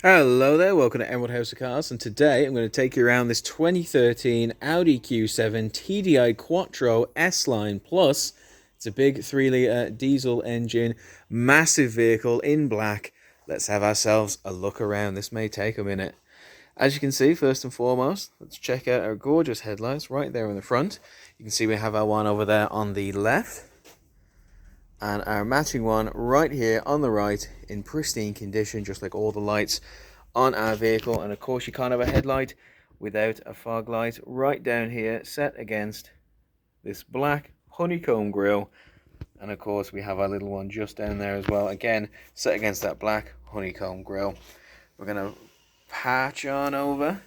Hello there, welcome to Emerald House of Cars, and today I'm going to take you around this 2013 Audi Q7 TDI Quattro S-Line Plus. It's a big 3-litre diesel engine, massive vehicle in black. Let's have ourselves a look around. This may take a minute. As you can see, first and foremost, let's check out our gorgeous headlights right there in the front. You can see we have our one over there on the left, and our matching one right here on the right in pristine condition, just like all the lights on our vehicle. And of course you can't have a headlight without a fog light right down here set against this black honeycomb grille. And of course we have our little one just down there as well, again set against that black honeycomb grille. We're going to patch on over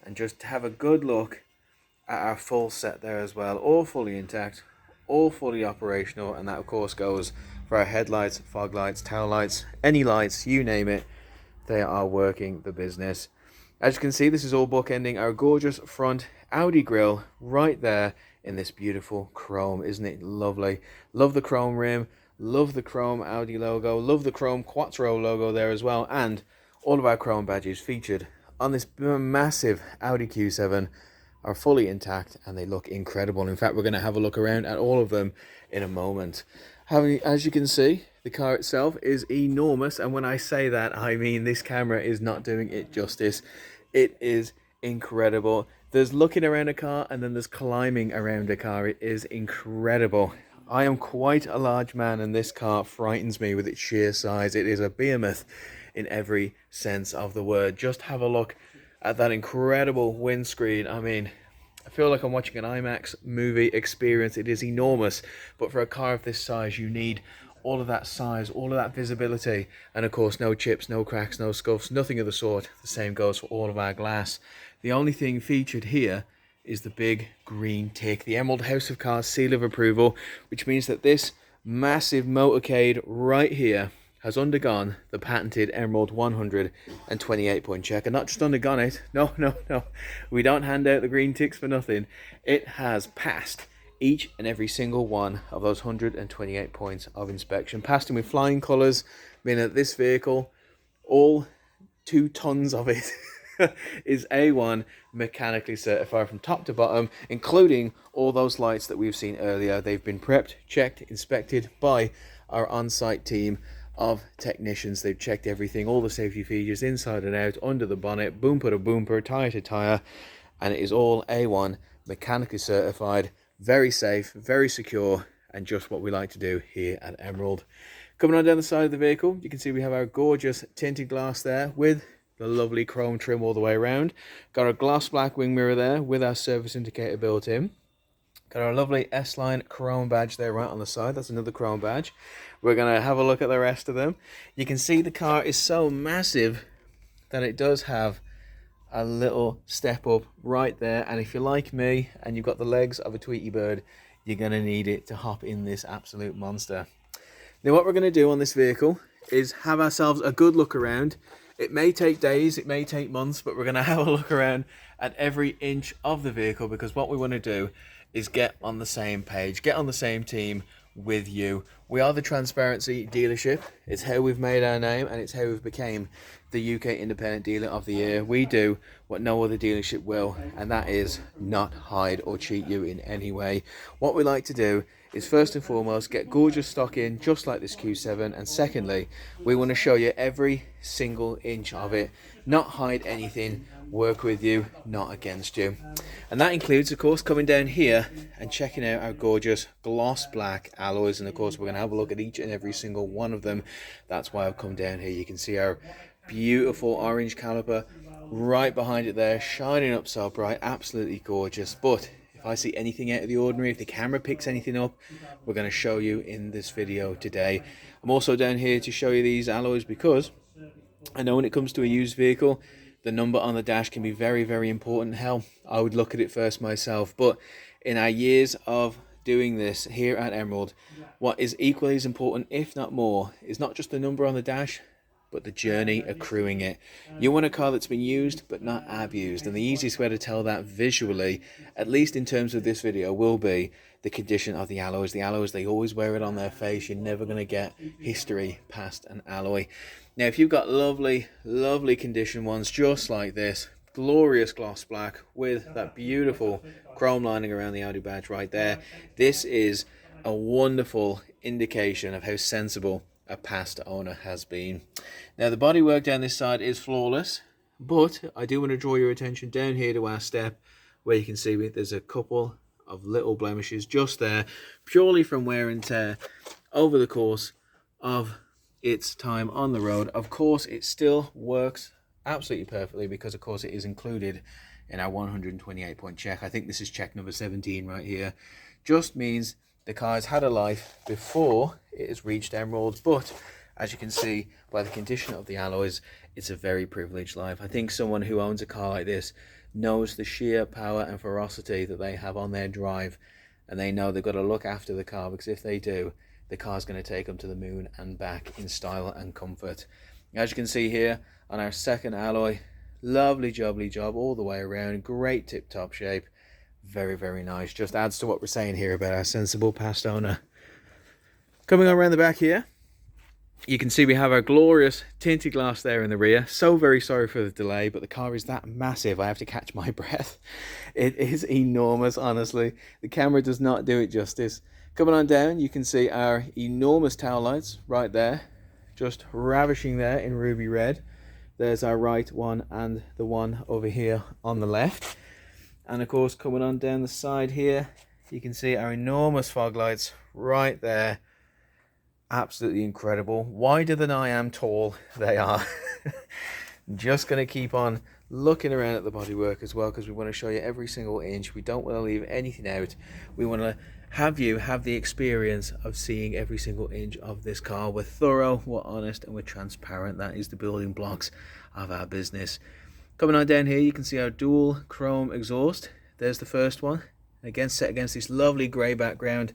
and just have a good look at our full set there as well, all fully intact, all fully operational, and that of course goes for our headlights, fog lights, tail lights, any lights, you name it, they are working the business. As you can see, this is all bookending our gorgeous front Audi grille right there in this beautiful chrome. Isn't it lovely? Love the chrome rim, love the chrome Audi logo, love the chrome Quattro logo there as well, and all of our chrome badges featured on this massive Audi Q7 are fully intact and they look incredible. In fact, we're going to have a look around at all of them in a moment. As you can see, the car itself is enormous, and when I say that, I mean this camera is not doing it justice. It is incredible. There's looking around a car and then there's climbing around a car. It is incredible. I am quite a large man and this car frightens me with its sheer size. It is a behemoth in every sense of the word. Just have a look at that incredible windscreen. I mean, I feel like I'm watching an IMAX movie experience. It is enormous, but for a car of this size you need all of that size, all of that visibility, and of course no chips, no cracks, no scuffs, nothing of the sort. The same goes for all of our glass. The only thing featured here is the big green tick, the Emerald House of Cars seal of approval, which means that this massive motorcade right here has undergone the patented Emerald 128 point check. And not just undergone it, no, we don't hand out the green ticks for nothing. It has passed each and every single one of those 128 points of inspection, passed them with flying colours, meaning that this vehicle, all 2 tons of it, is A1 mechanically certified from top to bottom, including all those lights that we've seen earlier. They've been prepped, checked, inspected by our on-site team of technicians. They've checked everything, all the safety features inside and out, under the bonnet, bumper to bumper, tyre to tyre, and it is all A1 mechanically certified, very safe, very secure, and just what we like to do here at Emerald. Coming on down the side of the vehicle, you can see we have our gorgeous tinted glass there with the lovely chrome trim all the way around. Got a gloss black wing mirror there with our service indicator built in. Got our lovely S-Line chrome badge there right on the side. That's another chrome badge. We're going to have a look at the rest of them. You can see the car is so massive that it does have a little step up right there. And if you're like me and you've got the legs of a Tweety bird, you're going to need it to hop in this absolute monster. Now what we're going to do on this vehicle is have ourselves a good look around. It may take days, it may take months, but we're going to have a look around at every inch of the vehicle, because what we want to do is get on the same page, get on the same team with you. We are the transparency dealership. It's how we've made our name, and it's how we've became the UK Independent Dealer of the Year. We do what no other dealership will, and that is not hide or cheat you in any way. What we like to do is first and foremost get gorgeous stock in, just like this Q7, and secondly, we want to show you every single inch of it, not hide anything, work with you, not against you. And that includes, of course, coming down here and checking out our gorgeous gloss black alloys, and of course we're going to have a look at each and every single one of them. That's why I've come down here. You can see our beautiful orange caliper right behind it there, shining up so bright, absolutely gorgeous. But if I see anything out of the ordinary, if the camera picks anything up, we're going to show you in this video today. I'm also down here to show you these alloys because I know when it comes to a used vehicle, the number on the dash can be very, very important. Hell, I would look at it first myself. But in our years of doing this here at Emerald, what is equally as important, if not more, is not just the number on the dash, but the journey accruing it. You want a car that's been used but not abused, and the easiest way to tell that visually, at least in terms of this video, will be the condition of the alloys. The alloys, they always wear it on their face. You're never going to get history past an alloy. Now if you've got lovely condition ones just like this, glorious gloss black with that beautiful chrome lining around the Audi badge right there, this is a wonderful indication of how sensible a past owner has been. Now the bodywork down this side is flawless, but I do want to draw your attention down here to our step, where you can see there's a couple of little blemishes just there, purely from wear and tear over the course of its time on the road. Of course it still works absolutely perfectly, because of course it is included in our 128 point check. I think this is check number 17 right here. Just means the car has had a life before it has reached emerald, but as you can see by the condition of the alloys, it's a very privileged life. I think someone who owns a car like this knows the sheer power and ferocity that they have on their drive, and they know they've got to look after the car, because if they do, the car's going to take them to the moon and back in style and comfort. As you can see here on our second alloy, lovely jubbly job all the way around, great tip-top shape, very nice. Just adds to what we're saying here about our sensible past owner. Coming on around the back here, you can see we have our glorious tinted glass there in the rear. So very sorry for the delay, but the car is that massive I have to catch my breath. It is enormous, honestly. The camera does not do it justice. Coming on down, you can see our enormous tail lights right there, just ravishing there in ruby red. There's our right one and the one over here on the left. And of course, coming on down the side here, you can see our enormous fog lights right there. Absolutely incredible. Wider than I am tall, they are. Just going to keep on looking around at the bodywork as well, because we want to show you every single inch. We don't want to leave anything out. We want to have you have the experience of seeing every single inch of this car. We're thorough, we're honest, and we're transparent. That is the building blocks of our business. Coming on down here, you can see our dual chrome exhaust. There's the first one. Again, set against this lovely grey background.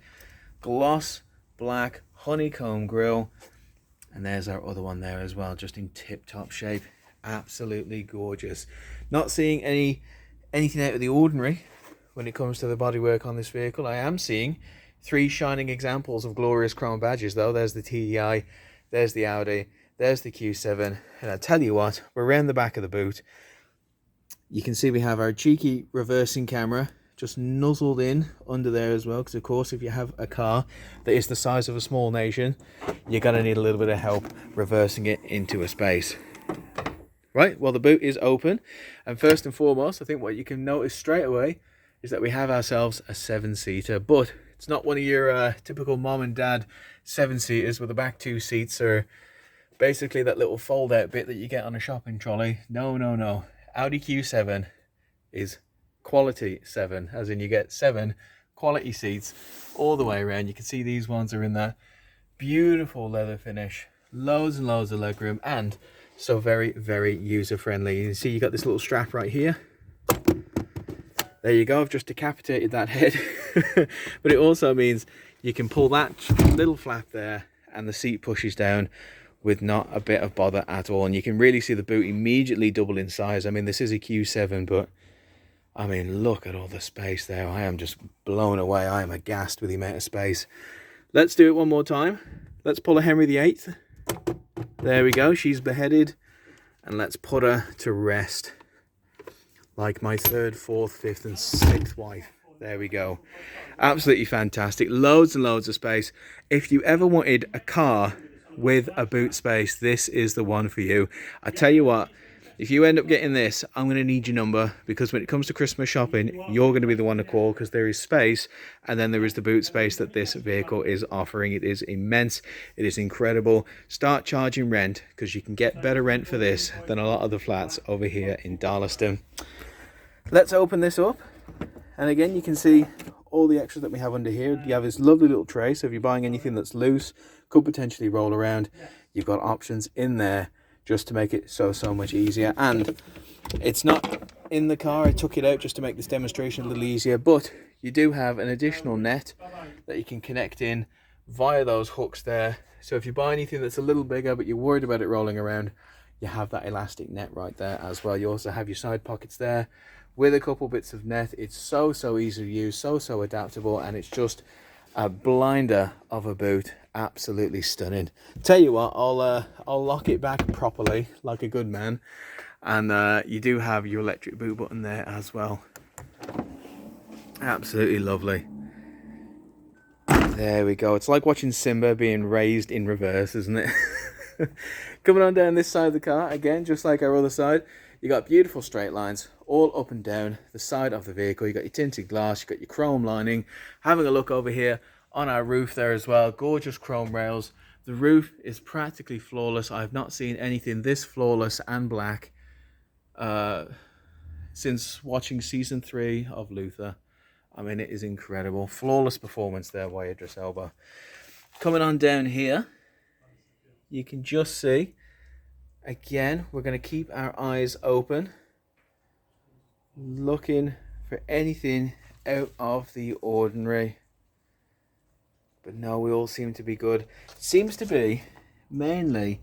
Gloss black honeycomb grille. And there's our other one there as well, just in tip-top shape. Absolutely gorgeous. Not seeing anything out of the ordinary when it comes to the bodywork on this vehicle. I am seeing three shining examples of glorious chrome badges though. There's the TDI, there's the Audi, there's the Q7, and I tell you what, we're around the back of the boot. You can see we have our cheeky reversing camera just nuzzled in under there as well, because of course if you have a car that is the size of a small nation, you're going to need a little bit of help reversing it into a space. Right, well the boot is open, and first and foremost I think what you can notice straight away is that we have ourselves a 7-seater, but it's not one of your typical mom and dad 7-seaters where the back two seats are basically that little fold out bit that you get on a shopping trolley. No. Audi Q7 is quality 7, as in you get 7 quality seats all the way around. You can see these ones are in that beautiful leather finish, loads and loads of legroom, and so very user friendly. You can see you got this little strap right here. There you go, I've just decapitated that head. But it also means you can pull that little flap there and the seat pushes down with not a bit of bother at all. And you can really see the boot immediately double in size. I mean, this is a Q7, but I mean, look at all the space there. I am just blown away. I am aghast with the amount of space. Let's do it one more time. Let's pull a Henry VIII. There we go, she's beheaded. And let's put her to rest. Like my 3rd, 4th, 5th and 6th wife. There we go. Absolutely fantastic. Loads and loads of space. If you ever wanted a car with a boot space, this is the one for you. I tell you what, if you end up getting this, I'm going to need your number, because when it comes to Christmas shopping, you're going to be the one to call, because there is space, and then there is the boot space that this vehicle is offering. It is immense. It is incredible. Start charging rent, because you can get better rent for this than a lot of the flats over here in Darlaston. Let's open this up, and again you can see all the extras that we have under here. You have this lovely little tray, so if you're buying anything that's loose, could potentially roll around, you've got options in there just to make it so much easier. And it's not in the car, I took it out just to make this demonstration a little easier, but you do have an additional net that you can connect in via those hooks there So if you buy anything that's a little bigger but you're worried about it rolling around, you have that elastic net right there as well. You also have your side pockets there with a couple bits of net. It's so easy to use, so adaptable, and it's just a blinder of a boot. Absolutely stunning. Tell you what, I'll lock it back properly like a good man, and you do have your electric boot button there as well. Absolutely lovely. There we go. It's like watching Simba being raised in reverse, isn't it? Coming on down this side of the car, again, just like our other side, you got beautiful straight lines all up and down the side of the vehicle. You got your tinted glass, you got your chrome lining. Having a look over here on our roof there as well, gorgeous chrome rails. The roof is practically flawless. I've not seen anything this flawless and black since watching season 3 of Luther. I mean, it is incredible. Flawless performance there by Idris Elba. Coming on down here, you can just see, again, we're going to keep our eyes open, looking for anything out of the ordinary. But no, we all seem to be good. It seems to be mainly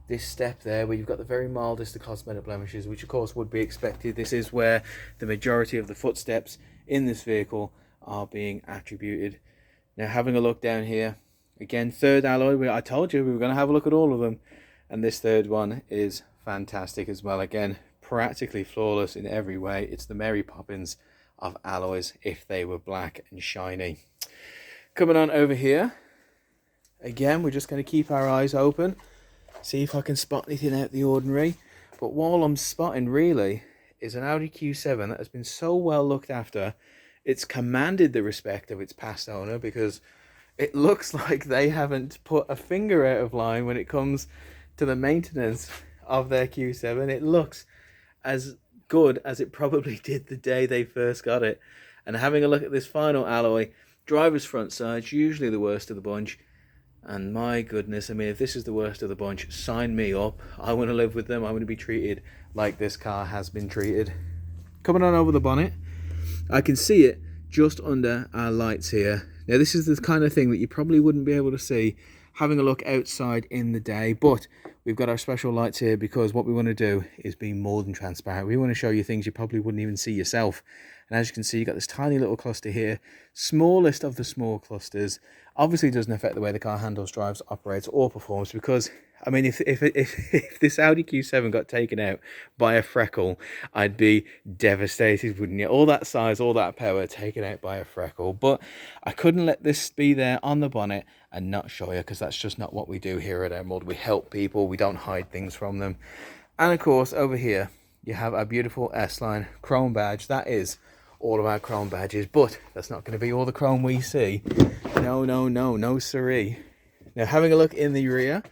this step there where you've got the very mildest of cosmetic blemishes, which of course would be expected. This is where the majority of the footsteps in this vehicle are being attributed. Now, having a look down here, again, third alloy. I told you we were going to have a look at all of them, and this third one is fantastic as well. Again, practically flawless in every way. It's the Mary Poppins of alloys if they were black and shiny. Coming on over here, again, we're just going to keep our eyes open, see if I can spot anything out of the ordinary. But what I'm spotting really is an Audi Q7 that has been so well looked after. It's commanded the respect of its past owner, because it looks like they haven't put a finger out of line when it comes to the maintenance of their Q7. It looks as good as it probably did the day they first got it. And having a look at this final alloy, driver's front side's usually the worst of the bunch. And my goodness, I mean, if this is the worst of the bunch, sign me up. I want to live with them. I want to be treated like this car has been treated. Coming on over the bonnet, I can see it just under our lights here. Now, this is the kind of thing that you probably wouldn't be able to see having a look outside in the day, but we've got our special lights here because what we want to do is be more than transparent. We want to show you things you probably wouldn't even see yourself. And as you can see, you've got this tiny little cluster here, smallest of the small clusters. Obviously doesn't affect the way the car handles, drives, operates, or performs, because I mean, if this Audi Q7 got taken out by a freckle, I'd be devastated, wouldn't you? All that size, all that power taken out by a freckle. But I couldn't let this be there on the bonnet and not show you, because that's just not what we do here at Emerald. We help people, we don't hide things from them. And of course, over here, you have a beautiful S-Line chrome badge. That is all of our chrome badges, but that's not going to be all the chrome we see. No siree. Now, having a look in the rear,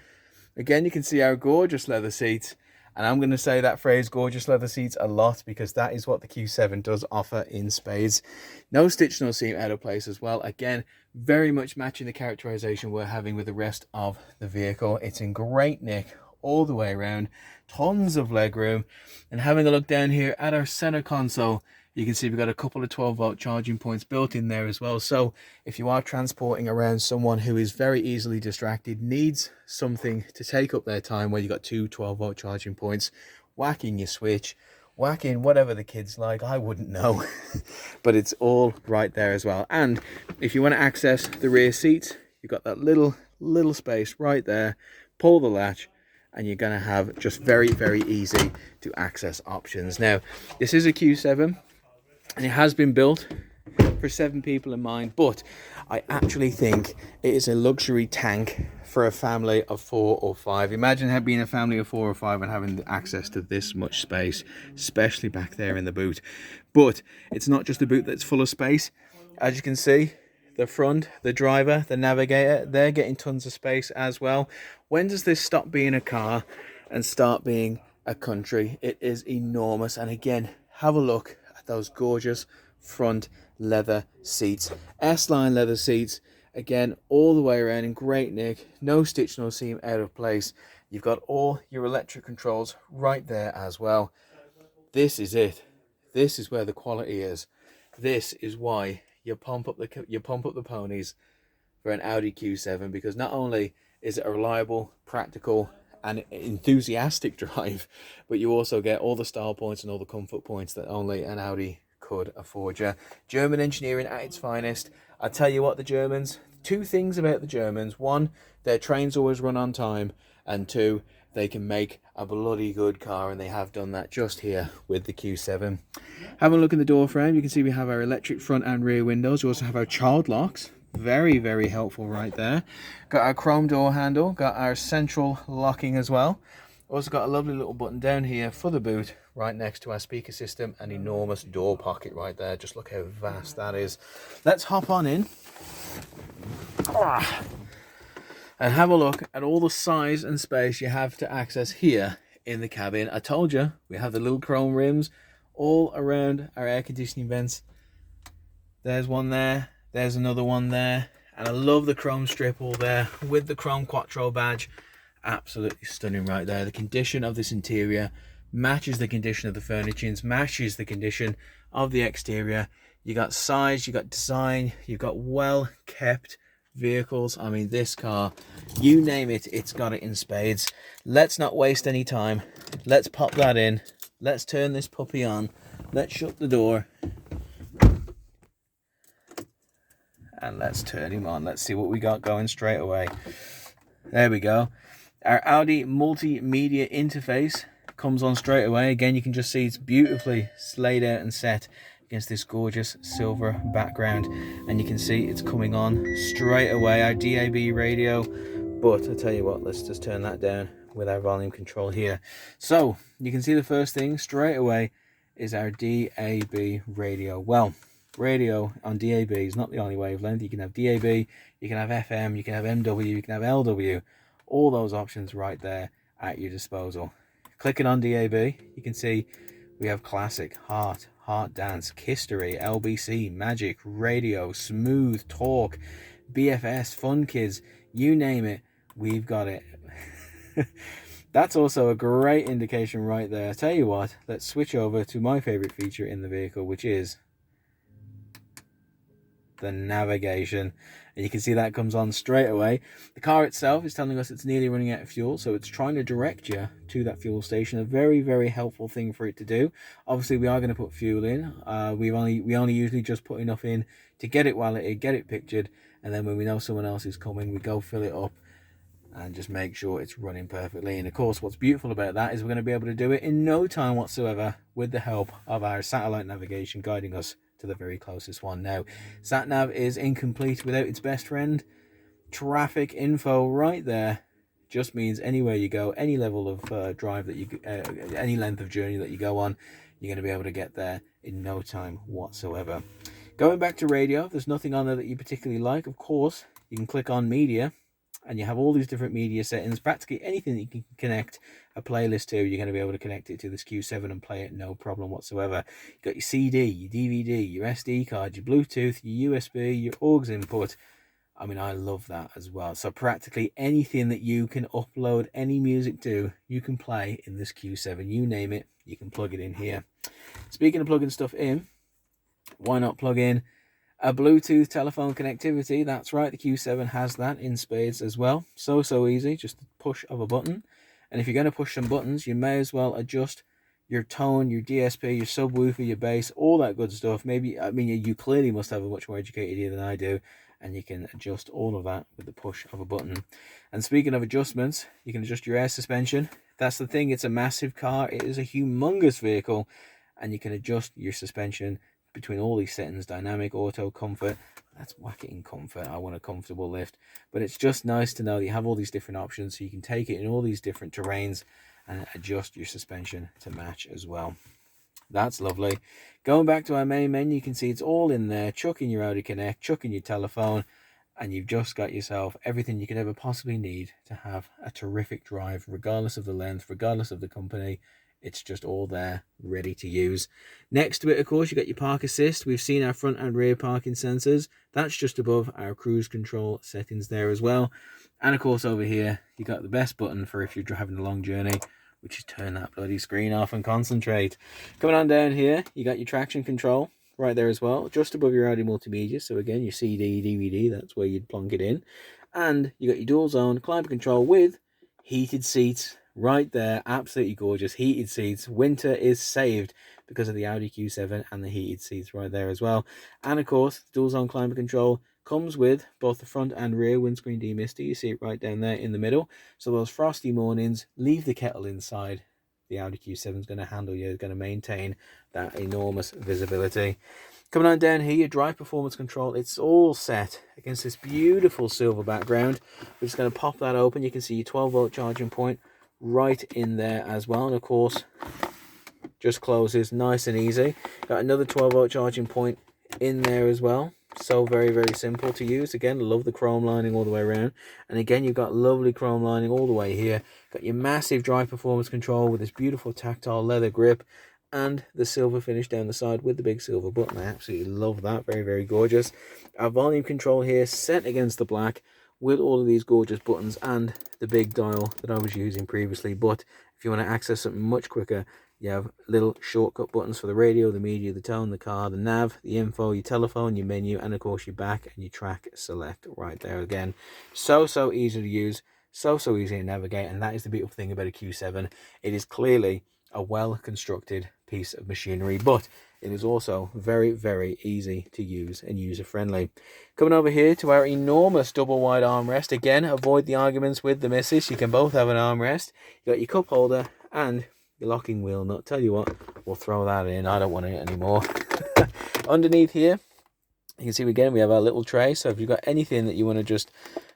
again, you can see our gorgeous leather seats, and I'm going to say that phrase gorgeous leather seats a lot, because that is what the Q7 does offer in spades. No stitch, no seam out of place as well. Again, very much matching the characterization we're having with the rest of the vehicle. It's in great nick all the way around, tons of legroom. And having a look down here at our center console, you can see we've got a couple of 12-volt charging points built in there as well. So if you are transporting around someone who is very easily distracted, needs something to take up their time, where you've got two 12-volt charging points, whacking your switch, whacking whatever the kids like, I wouldn't know. But it's all right there as well. And if you want to access the rear seats, you've got that little space right there. Pull the latch, and you're going to have just very easy to access options. Now, this is a Q7. And it has been built for 7 people in mind, but I actually think it is a luxury tank for a family of 4 or 5. Imagine being a family of 4 or 5 and having access to this much space, especially back there in the boot. But it's not just a boot that's full of space. As you can see, the front, the driver, the navigator, they're getting tons of space as well. When does this stop being a car and start being a country? It is enormous. And again, have a look at those gorgeous front leather seats, S-Line leather seats, again all the way around in great nick, no stitch, no seam out of place. You've got all your electric controls right there as well. This is it. This is where the quality is. This is why you pump up the ponies for an Audi Q7, because not only is a reliable, practical, and enthusiastic drive, but you also get all the style points and all the comfort points that only an Audi could afford you. German engineering at its finest. I tell you what, the Germans, two things about the Germans: one, their trains always run on time, and two, they can make a bloody good car, and they have done that just here with the Q7. Having a look in the door frame, you can see we have our electric front and rear windows. We also have our child locks. Very, very helpful right there. Got our chrome door handle, got our central locking as well. Also got a lovely little button down here for the boot, right next to our speaker system. An enormous door pocket right there. Just look how vast that is. Let's hop on in and have a look at all the size and space you have to access here in the cabin. I told you, we have the little chrome rims all around our air conditioning vents. There's one there. There's another one there, and I love the chrome strip all there with the chrome Quattro badge. Absolutely stunning right there. The condition of this interior matches the condition of the furniture, matches the condition of the exterior. You got size, you got design, you've got well kept vehicles. I mean, this car, you name it, it's got it in spades. Let's not waste any time. Let's pop that in. Let's turn this puppy on. Let's shut the door. And let's turn him on. Let's see what we got going straight away. There we go. Our Audi MultiMedia interface comes on straight away. Again, you can just see it's beautifully laid out and set against this gorgeous silver background. And you can see it's coming on straight away. Our DAB radio. But I tell you what, let's just turn that down with our volume control here. So you can see the first thing straight away is our DAB radio. Well, radio on DAB is not the only wavelength. You can have DAB, you can have FM, you can have MW, you can have LW. All those options right there at your disposal. Clicking on DAB, you can see we have classic, heart dance, history, LBC, magic, radio, smooth, talk, BFS, fun kids, you name it, we've got it. That's also a great indication right there. Tell you what, let's switch over to my favorite feature in the vehicle, which is the navigation, and you can see that comes on straight away. The car itself is telling us it's nearly running out of fuel, so it's trying to direct you to that fuel station. A very, very helpful thing for it to do. Obviously, we are going to put fuel in. We only usually just put enough in to get it walleted, get it pictured, and then when we know someone else is coming, we go fill it up and just make sure it's running perfectly. And of course, what's beautiful about that is we're going to be able to do it in no time whatsoever with the help of our satellite navigation guiding us to the very closest one. Now, sat-nav is incomplete without its best friend. Traffic info right there just means anywhere you go, any level of drive that you, any length of journey that you go on, you're going to be able to get there in no time whatsoever. Going back to radio, if there's nothing on there that you particularly like, of course, you can click on media, and you have all these different media settings. Practically anything that you can connect a playlist to, you're going to be able to connect it to this Q7 and play it no problem whatsoever. You've got your CD, your DVD, your SD card, your Bluetooth, your USB, your aux input. I mean, I love that as well. So practically anything that you can upload any music to, you can play in this Q7. You name it, you can plug it in here. Speaking of plugging stuff in, why not plug in a Bluetooth telephone connectivity? That's right, the Q7 has that in spades as well. So easy, just a push of a button. And if you're going to push some buttons, you may as well adjust your tone, your DSP, your subwoofer, your bass, all that good stuff. Maybe, I mean, you clearly must have a much more educated ear than I do, and you can adjust all of that with the push of a button. And speaking of adjustments, you can adjust your air suspension. That's the thing, it's a massive car, it is a humongous vehicle, and you can adjust your suspension between all these settings: dynamic, auto, comfort. That's whack it in comfort. I want a comfortable lift, but it's just nice to know that you have all these different options, so you can take it in all these different terrains and adjust your suspension to match as well. That's lovely. Going back to our main menu, you can see it's all in there. Chuck in your Audi Connect, chuck in your telephone, and you've just got yourself everything you could ever possibly need to have a terrific drive, regardless of the length, regardless of the company. It's just all there, ready to use. Next to it, of course, you got your park assist. We've seen our front and rear parking sensors. That's just above our cruise control settings there as well. And of course, over here, you got the best button for if you're driving a long journey, which is turn that bloody screen off and concentrate. Coming on down here, you got your traction control right there as well, just above your Audi Multimedia. So again, your CD, DVD, that's where you'd plonk it in. And you got your dual zone climate control with heated seats right there. Absolutely gorgeous heated seats. Winter is saved because of the Audi Q7 and the heated seats right there as well. And of course, dual zone climate control comes with both the front and rear windscreen demister. You see it right down there in the middle. So those frosty mornings, leave the kettle inside. The Audi Q7 is going to handle you, is going to maintain that enormous visibility. Coming on down here, your drive performance control, it's all set against this beautiful silver background. We're just going to pop that open. You can see your 12-volt charging point right in there as well. And of course, just closes nice and easy. Got another 12-volt charging point in there as well. So very, very simple to use. Again, love the chrome lining all the way around. And again, you've got lovely chrome lining all the way here. Got your massive drive performance control with this beautiful tactile leather grip and the silver finish down the side with the big silver button. I absolutely love that. Very, very gorgeous. Our volume control here set against the black with all of these gorgeous buttons and the big dial that I was using previously. But if you want to access something much quicker, you have little shortcut buttons for the radio, the media, the tone, the car, the nav, the info, your telephone, your menu, and of course your back and your track select right there again. So easy to use, so easy to navigate, and that is the beautiful thing about a Q7. It is clearly a well-constructed piece of machinery, but it is also very, very easy to use and user-friendly. Coming over here to our enormous double-wide armrest. Again, avoid the arguments with the missus. You can both have an armrest. You got your cup holder and your locking wheel nut. Tell you what, we'll throw that in. I don't want it anymore. Underneath here, you can see again we have our little tray. So if you've got anything that you want to just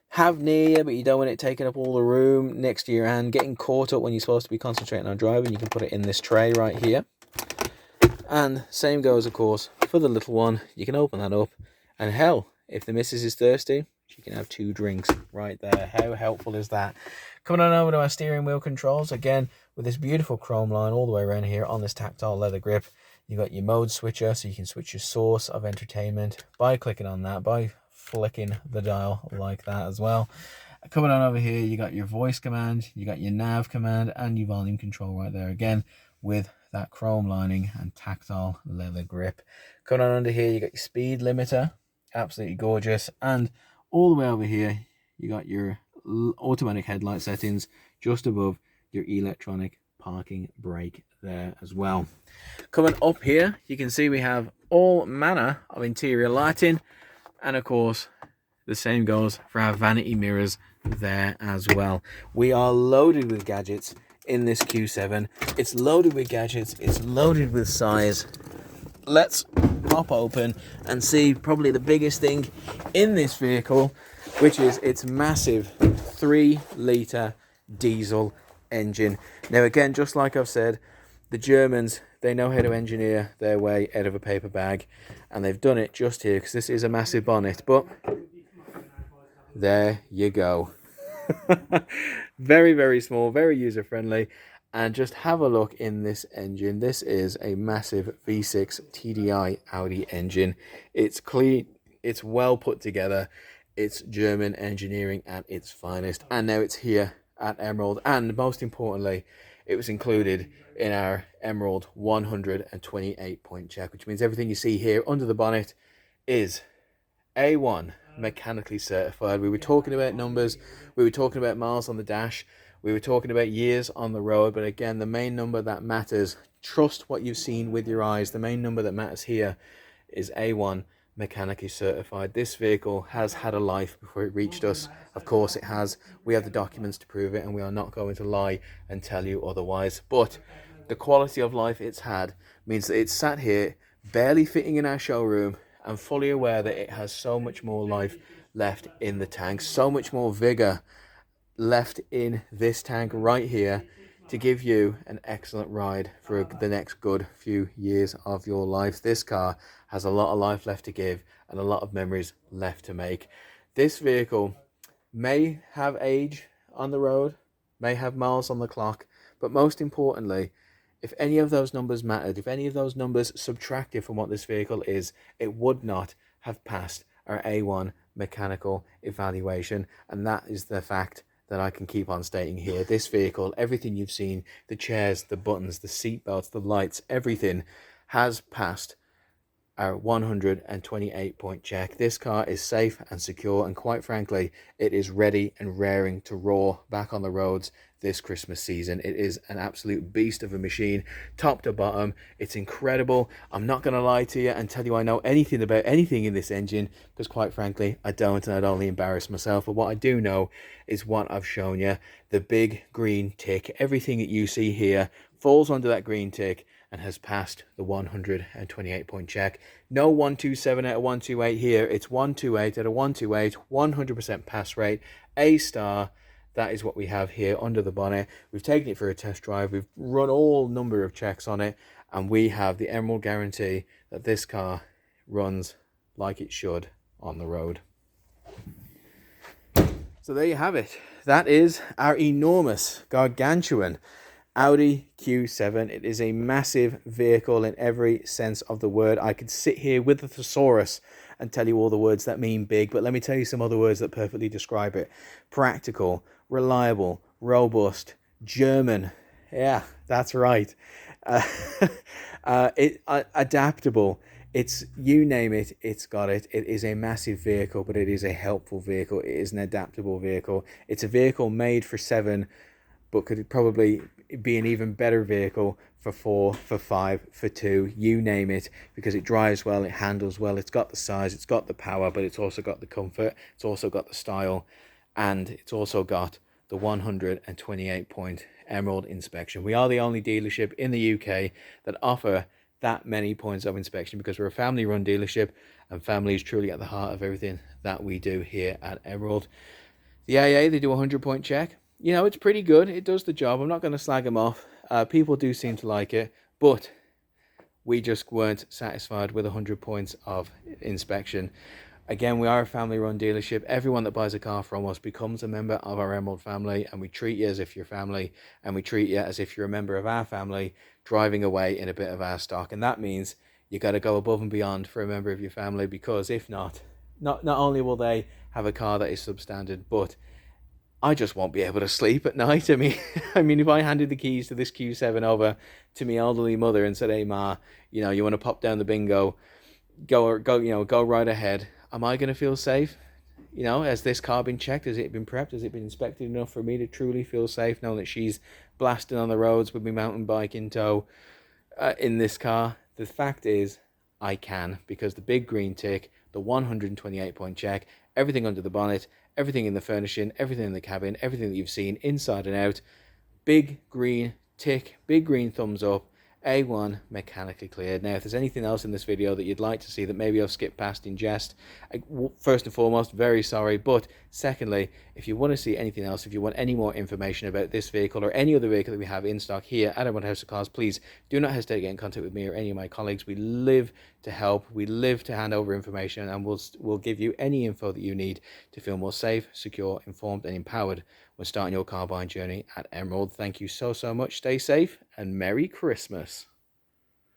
have near you, but you don't want it taking up all the room next to your hand, getting caught up when you're supposed to be concentrating on driving, you can put it in this tray right here. And same goes, of course, for the little one. You can open that up, and hell, if the missus is thirsty, she can have 2 drinks right there. How helpful is that? Coming on over to our steering wheel controls, again, with this beautiful chrome line all the way around here on this tactile leather grip. You've got your mode switcher, so you can switch your source of entertainment by clicking on that, by flicking the dial like that as well. Coming on over here, you got your voice command, you got your nav command, and your volume control right there again with that chrome lining and tactile leather grip. Coming on under here, you got your speed limiter, absolutely gorgeous, and all the way over here, you got your automatic headlight settings just above your electronic parking brake there as well. Coming up here, you can see we have all manner of interior lighting, and of course, the same goes for our vanity mirrors there as well. We are loaded with gadgets in this Q7. It's loaded with gadgets, it's loaded with size. Let's pop open and see probably the biggest thing in this vehicle, which is its massive 3-litre diesel engine. Now again, just like I've said, the Germans, they know how to engineer their way out of a paper bag, and they've done it just here because this is a massive bonnet, but there you go. Very, very small, very user-friendly. And just have a look in this engine. This is a massive V6 TDI Audi engine. It's clean, it's well put together. It's German engineering at its finest. And now it's here at Emerald. And most importantly, it was included in our Emerald 128-point check, which means everything you see here under the bonnet is A1 mechanically certified. We were talking about numbers, we were talking about miles on the dash, we were talking about years on the road, but again, the main number that matters, trust what you've seen with your eyes, the main number that matters here is A1 mechanically certified. This vehicle has had a life before it reached us. Of course it has. We have the documents to prove it, and we are not going to lie and tell you otherwise. But the quality of life it's had means that it's sat here barely fitting in our showroom and fully aware that it has so much more life left in the tank, so much more vigor left in this tank right here to give you an excellent ride for the next good few years of your life. This car has a lot of life left to give and a lot of memories left to make. This vehicle may have age on the road, may have miles on the clock, but most importantly, if any of those numbers mattered, if any of those numbers subtracted from what this vehicle is, it would not have passed our A1 mechanical evaluation. And that is the fact that I can keep on stating here. This vehicle, everything you've seen, the chairs, the buttons, the seat belts, the lights, everything has passed our 128-point check. This car is safe and secure, and quite frankly, it is ready and raring to roar back on the roads this Christmas season. It is an absolute beast of a machine, top to bottom. It's incredible. I'm not going to lie to you and tell you I know anything about anything in this engine, because quite frankly, I don't, and I'd only embarrass myself. But what I do know is what I've shown you. The big green tick, everything that you see here falls under that green tick and has passed the 128-point check. No 127 out of 128 here. It's 128 out of 128, 100% pass rate, A star. That is what we have here under the bonnet. We've taken it for a test drive. We've run all number of checks on it, and we have the Emerald guarantee that this car runs like it should on the road. So there you have it. That is our enormous, gargantuan Audi Q7. It is a massive vehicle in every sense of the word. I could sit here with the thesaurus and tell you all the words that mean big, but let me tell you some other words that perfectly describe it. Practical, reliable, robust, German. Yeah, that's right. Adaptable. It's, you name it, it's got it. It is a massive vehicle, but it is a helpful vehicle. It is an adaptable vehicle. It's a vehicle made for 7, but could probably be an even better vehicle for 4, for 5, for 2, you name it, because it drives well, it handles well, it's got the size, it's got the power, but it's also got the comfort, it's also got the style, and it's also got the 128-point Emerald inspection. We are the only dealership in the UK that offer that many points of inspection, because we're a family-run dealership, and family is truly at the heart of everything that we do here at Emerald. The AA, they do a 100-point check. You know, it's pretty good. It does the job. I'm not going to slag them off. People do seem to like it, but we just weren't satisfied with 100 points of inspection. Again, we are a family-run dealership. Everyone that buys a car from us becomes a member of our Emerald family, and we treat you as if you're family, and we treat you as if you're a member of our family, driving away in a bit of our stock. And that means you got to go above and beyond for a member of your family, because if not only will they have a car that is substandard, but I just won't be able to sleep at night. I mean, if I handed the keys to this Q7 over to my elderly mother and said, "Hey, Ma, you know, you want to pop down the bingo? Go, go right ahead." Am I going to feel safe? You know, has this car been checked? Has it been prepped? Has it been inspected enough for me to truly feel safe, knowing that she's blasting on the roads with my mountain bike in tow in this car? The fact is, I can, because the big green tick, the 128-point check, everything under the bonnet, everything in the furnishing, everything in the cabin, everything that you've seen inside and out, big green tick, big green thumbs up, A1 mechanically cleared. Now, if there's anything else in this video that you'd like to see that maybe I've skipped past in jest, first and foremost, very sorry. But secondly, if you want to see anything else, if you want any more information about this vehicle or any other vehicle that we have in stock here at Emerald House of Cars, please do not hesitate to get in contact with me or any of my colleagues. We live to help. We live to hand over information, and we'll give you any info that you need to feel more safe, secure, informed, and empowered when starting your car buying journey at Emerald. Thank you so much. Stay safe and Merry Christmas.